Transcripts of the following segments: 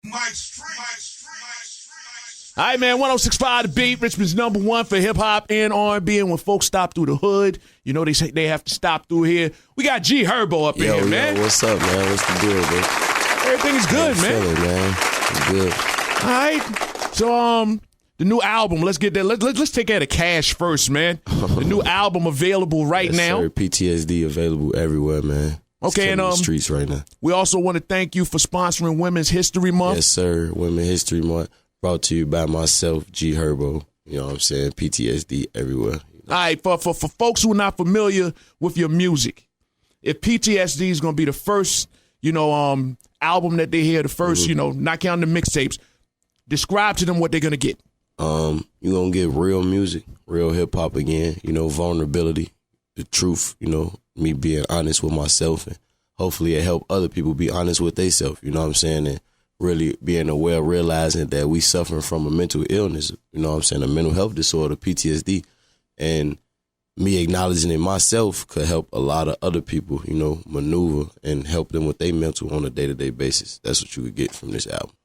All right, man, 106.5 The Beat, Richmond's number one for hip-hop and R&B. And when folks stop through the hood, you know they say they have to stop through here. We got G Herbo up in here, man. Yo, what's up, man? What's the deal, bro? Everything is good, man. Feeling, man. I'm good. All right. So, the new album, let's get that. Let's take that to cash first, man. The new album available right now. Sir, PTSD available everywhere, man. Okay, and the streets right now. We also want to thank you for sponsoring Women's History Month. Yes, sir. Women's History Month brought to you by myself, G Herbo. You know what I'm saying? PTSD everywhere. You know? All right, for folks who are not familiar with your music, if PTSD is going to be the first, album that they hear, the first, not counting the mixtapes, describe to them what they're going to get. You're going to get real music, real hip-hop again, vulnerability, the truth, me being honest with myself, and hopefully it help other people be honest with themselves, you know what I'm saying, and really being aware, realizing that we suffering from a mental illness, a mental health disorder, PTSD, and me acknowledging it myself could help a lot of other people, maneuver and help them with their mental on a day-to-day basis. That's what you would get from this album.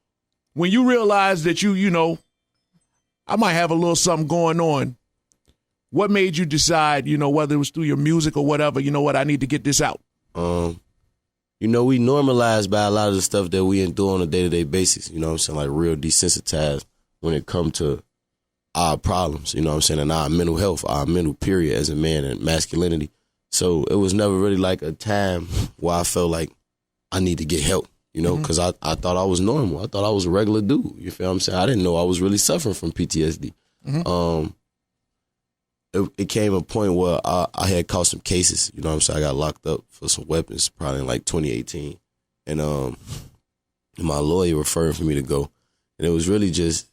When you realize that I might have a little something going on, what made you decide, whether it was through your music or whatever, I need to get this out? We normalized by a lot of the stuff that we endure on a day-to-day basis, like real desensitized when it comes to our problems, and our mental health, our mental period as a man and masculinity. So it was never really like a time where I felt like I need to get help, because I thought I was normal. I thought I was a regular dude, you feel what I'm saying? I didn't know I was really suffering from PTSD. It came a point where I had caught some cases, I got locked up for some weapons probably in like 2018. And my lawyer referred for me to go. And it was really just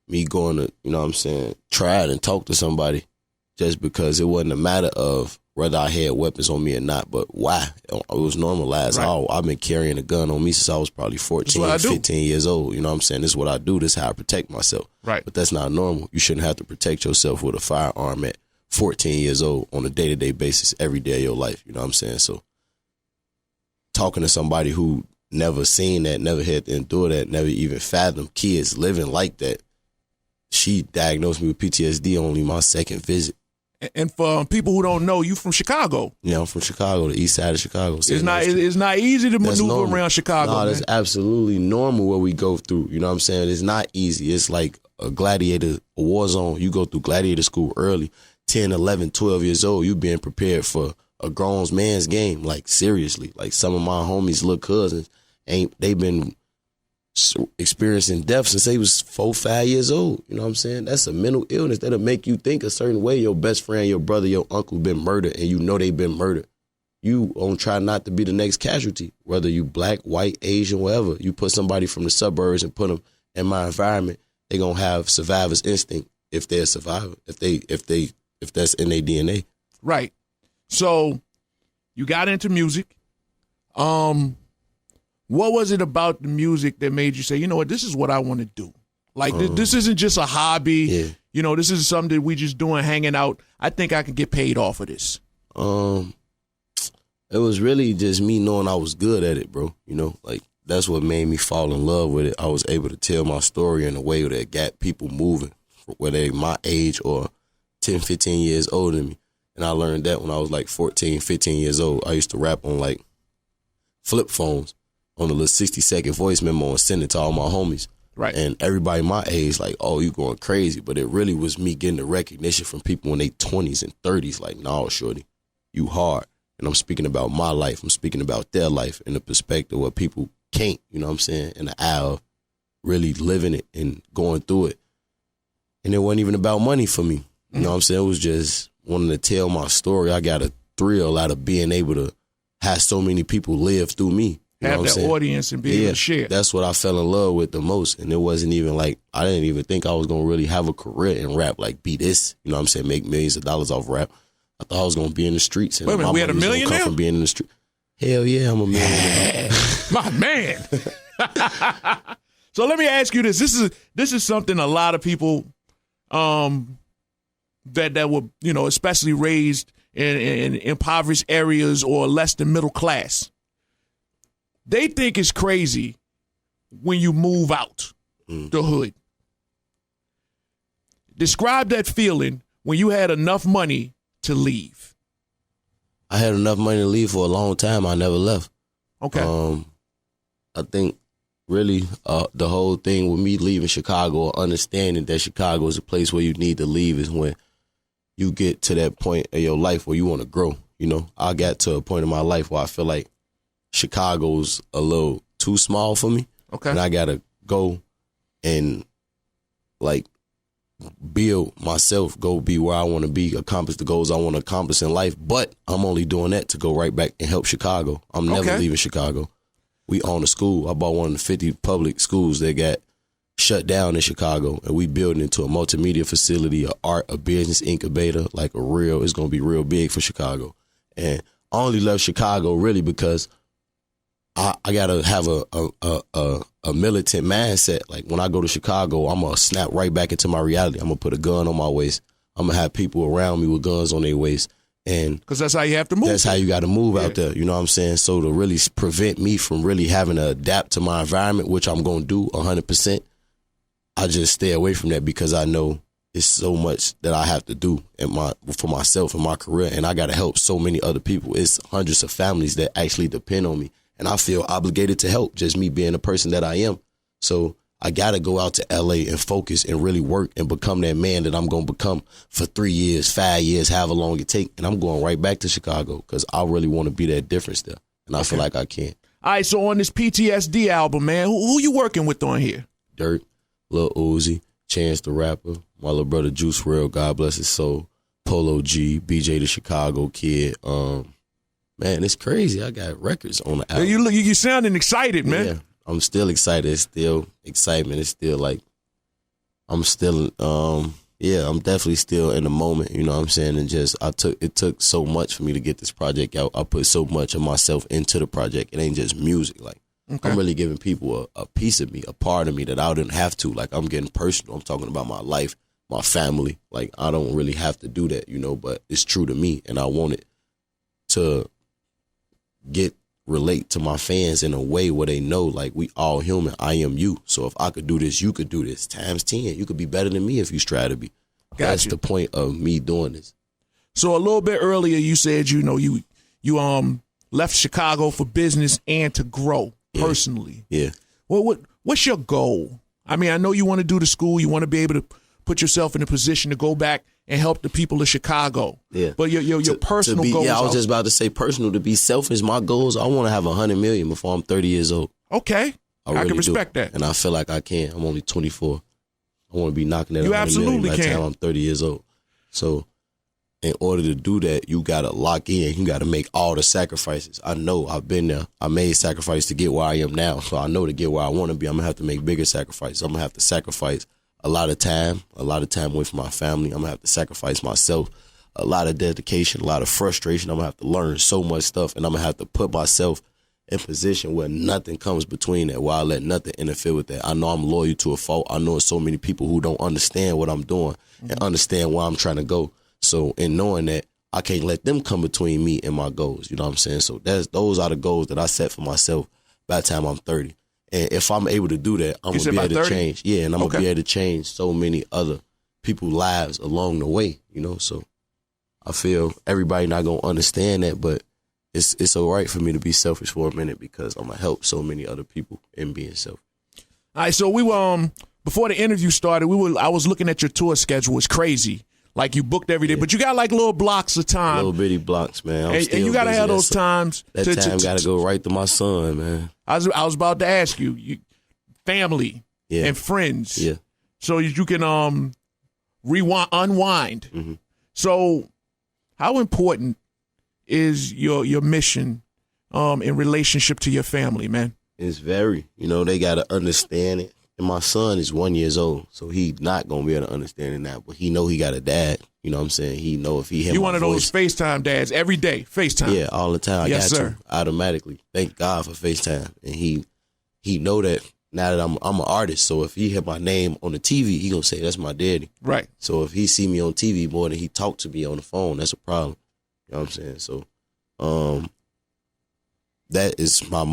me going to, try it and talk to somebody, just because it wasn't a matter of whether I had weapons on me or not, but why. It was normalized. Right. I've been carrying a gun on me since I was probably 14, 15 years old. This is what I do. This is how I protect myself. Right. But that's not normal. You shouldn't have to protect yourself with a firearm at 14 years old on a day-to-day basis every day of your life. You know what I'm saying? So talking to somebody who never seen that, never had to endure that, never even fathomed kids living like that, she diagnosed me with PTSD only my second visit. And for people who don't know, you from Chicago. Yeah, I'm from Chicago, the east side of Chicago. It's not easy to maneuver around Chicago. No, that's absolutely normal what we go through. You know what I'm saying? It's not easy. It's like a war zone. You go through gladiator school early, 10, 11, 12 years old. You being prepared for a grown man's game. Like, seriously. Like, some of my homies, little cousins, they been experiencing death since they was 4, 5 years old. You know what I'm saying? That's a mental illness that'll make you think a certain way. Your best friend, your brother, your uncle been murdered, and they've been murdered. You gonna try not to be the next casualty, whether you black, white, Asian, whatever. You put somebody from the suburbs and put them in my environment, they gonna have survivor's instinct if they're a survivor, if that's in their DNA. Right. So you got into music. What was it about the music that made you say, you know what, this is what I want to do? Like, this isn't just a hobby. Yeah. This is something that we just doing, hanging out. I think I can get paid off of this. It was really just me knowing I was good at it, bro. Like, that's what made me fall in love with it. I was able to tell my story in a way that got people moving, whether they my age or 10, 15 years older than me. And I learned that when I was like 14, 15 years old. I used to rap on like flip phones on a little 60-second voice memo and send it to all my homies. Right. And everybody my age, like, oh, you going crazy. But it really was me getting the recognition from people in their 20s and 30s, like, nah, shorty, you hard. And I'm speaking about my life. I'm speaking about their life in the perspective where people can't, you know what I'm saying, in the eye of really living it and going through it. And it wasn't even about money for me. You know what I'm saying? It was just wanting to tell my story. I got a thrill out of being able to have so many people live through me. You have that audience and be able to share. That's what I fell in love with the most. And it wasn't even like, I didn't even think I was going to really have a career in rap, like be this, you know what I'm saying, make millions of dollars off rap. I thought I was going to be in the streets. And wait a minute, we had $1 million now? From being in the street. Hell yeah, I'm a millionaire. My man. So let me ask you this. This is something a lot of people that were, especially raised in impoverished areas or less than middle class. They think it's crazy when you move out the hood. Describe that feeling when you had enough money to leave. I had enough money to leave for a long time. I never left. Okay. I think really the whole thing with me leaving Chicago, or understanding that Chicago is a place where you need to leave, is when you get to that point in your life where you want to grow. You know, I got to a point in my life where I feel like Chicago's a little too small for me. Okay. And I got to go and like build myself, go be where I want to be, accomplish the goals I want to accomplish in life. But I'm only doing that to go right back and help Chicago. I'm never leaving Chicago. We own a school. I bought one of the 50 public schools that got shut down in Chicago, and we building into a multimedia facility, a art, a business incubator, like it's going to be real big for Chicago. And I only left Chicago really because I got to have a militant mindset. Like when I go to Chicago, I'm going to snap right back into my reality. I'm going to put a gun on my waist. I'm going to have people around me with guns on their waist. And because that's how you have to move. That's how you got to move out there. You know what I'm saying? So to really prevent me from really having to adapt to my environment, which I'm going to do 100%, I just stay away from that because I know it's so much that I have to do for myself and my career. And I got to help so many other people. It's hundreds of families that actually depend on me. And I feel obligated to help, just me being the person that I am. So I got to go out to LA and focus and really work and become that man that I'm going to become for 3 years, 5 years, however long it take. And I'm going right back to Chicago because I really want to be that difference there. And I feel like I can. All right, so on this PTSD album, man, who you working with on here? Dirt, Lil Uzi, Chance the Rapper, my little brother Juice WRLD, God bless his soul, Polo G, BJ the Chicago Kid. Man, it's crazy. I got records on the album. You sounding excited, man. Yeah, I'm still excited. It's still excitement. It's still like I'm still I'm definitely still in the moment, you know what I'm saying? And just it took so much for me to get this project out. I put so much of myself into the project. It ain't just music. Like I'm really giving people a piece of me, a part of me that I didn't have to. Like I'm getting personal. I'm talking about my life, my family. Like I don't really have to do that, you know, but it's true to me, and I want it to relate to my fans in a way where they know, like, we all human. I am you. So if I could do this, you could do this times 10. You could be better than me if you strive to be. That's the point of me doing this. So a little bit earlier, you said, you know, you left Chicago for business and to grow personally. Yeah. Well, what's your goal? I mean, I know you want to do the school. You want to be able to put yourself in a position to go back and help the people of Chicago. Yeah. But your personal goals. Yeah, I was just about to say personal, to be selfish. My goals, I want to have 100 million before I'm 30 years old. Okay. I really can respect that. And I feel like I can. I'm only 24. I want to be knocking at 100 absolutely million by the can. time I'm 30 years old. So in order to do that, you got to lock in. You got to make all the sacrifices. I know I've been there. I made sacrifices to get where I am now. So I know to get where I want to be, I'm going to have to make bigger sacrifices. I'm going to have to sacrifice a lot of time away from my family. I'm going to have to sacrifice myself, a lot of dedication, a lot of frustration. I'm going to have to learn so much stuff, and I'm going to have to put myself in position where nothing comes between that, where I let nothing interfere with that. I know I'm loyal to a fault. I know there's so many people who don't understand what I'm doing and understand where I'm trying to go. So in knowing that, I can't let them come between me and my goals. You know what I'm saying? So those are the goals that I set for myself by the time I'm 30. And if I'm able to do that, I'm going to be able to change. Yeah, and I'm going to be able to change so many other people's lives along the way, you know? So I feel everybody not going to understand that, but it's all right for me to be selfish for a minute because I'm going to help so many other people in being selfish. All right, so we were, before the interview started, I was looking at your tour schedule. It's crazy. Like, you booked every day, but you got like little blocks of time. Little bitty blocks, man. And you got to have those times. That time got to go right to my son, man. I was about to ask you family and friends. Yeah. So you can unwind. Mm-hmm. So how important is your mission in relationship to your family, man? It's very, they got to understand it. And my son is 1 year old, so he not going to be able to understand it now. But he know he got a dad. You know what I'm saying? He know if he hear you my one of voice, those FaceTime dads every day, FaceTime. Yeah, all the time. Yes, I got sir. to automatically. Thank God for FaceTime. And he know that now that I'm an artist. So if he hear my name on the TV, he going to say, that's my daddy. Right. So if he see me on TV more than he talk to me on the phone, that's a problem. You know what I'm saying? So that is my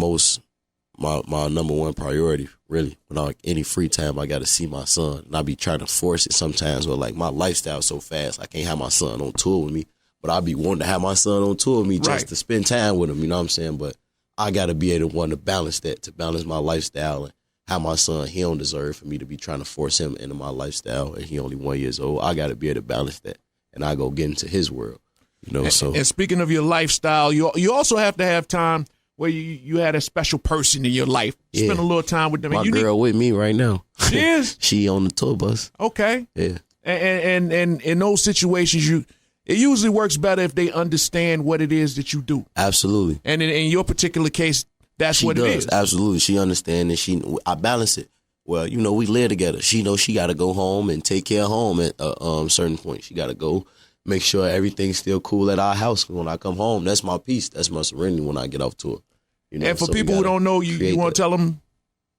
my number one priority, really. When any free time, I got to see my son. And I be trying to force it sometimes where, like, my lifestyle so fast, I can't have my son on tour with me. But I be wanting to have my son on tour with me just to spend time with him, you know what I'm saying? But I got to be able to balance that, to balance my lifestyle and have my son. He don't deserve for me to be trying to force him into my lifestyle, and he only 1 year old. I got to be able to balance that, and I go get into his world, you know. And speaking of your lifestyle, you also have to have time where you had a special person in your life. Spend a little time with them. My girl with me right now. She is? She on the tour bus. Okay. Yeah. And in those situations, it usually works better if they understand what it is that you do. Absolutely. And in your particular case, that's what it is. Absolutely. She understands, and I balance it. Well, you know, we live together. She knows she got to go home and take care of home at a certain point. She got to go make sure everything's still cool at our house. When I come home, that's my peace. That's my serenity when I get off tour. You know, and for people who don't know, you want to tell them?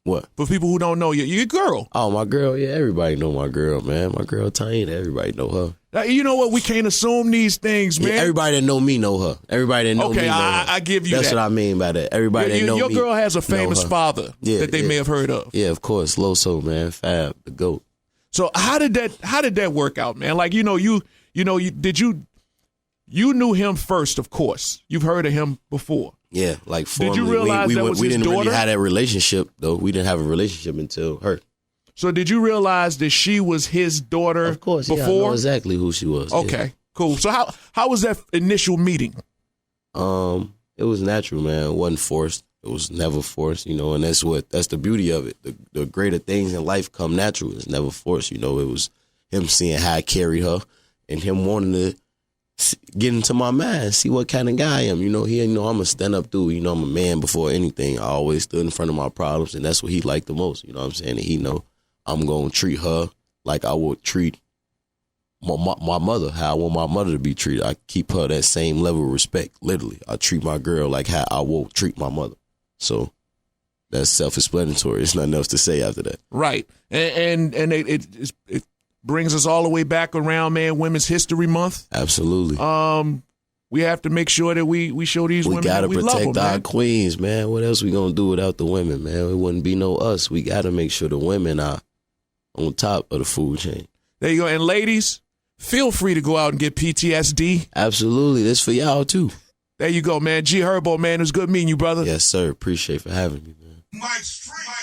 What? For people who don't know, your girl. Oh, my girl. Yeah, everybody know my girl, man. My girl, Taina, everybody know her. You know what? We can't assume these things, man. Yeah, everybody that know me know her. Everybody that know me know her. I give you That's that. what I mean by that. Everybody that know me. Your girl has a famous father that they may have heard of. Yeah, of course. Loso, man. Fab, the GOAT. So how did that work out, man? Like, you knew him first, of course. You've heard of him before. Yeah, like did you realize that was his didn't daughter? really have that relationship, though. We didn't have a relationship until her. So did you realize that she was his daughter? Of course, before? Yeah, I know exactly who she was. Okay, yeah. Cool. So how was that initial meeting? It was natural, man. It wasn't forced. It was never forced, you know, and that's the beauty of it. The greater things in life come natural. It's never forced, you know. It was him seeing how I carried her and him wanting to get into my mind, see what kind of guy I am. You know, I'm a stand-up dude. You know, I'm a man before anything. I always stood in front of my problems, and that's what he liked the most. You know what I'm saying? And he know I'm going to treat her like I would treat my mother, how I want my mother to be treated. I keep her that same level of respect, literally. I treat my girl like how I will treat my mother. So that's self-explanatory. There's nothing else to say after that. Right. And it brings us all the way back around, man, Women's History Month. Absolutely. We have to make sure that we show these women that we love them. We got to protect our man. queens, man. What else we going to do without the women, man? It wouldn't be no us. We got to make sure the women are on top of the food chain. There you go. And ladies, feel free to go out and get PTSD. Absolutely. This for y'all, too. There you go, man. G Herbo, man. It was good meeting you, brother. Yes, sir. Appreciate for having me, man. My street.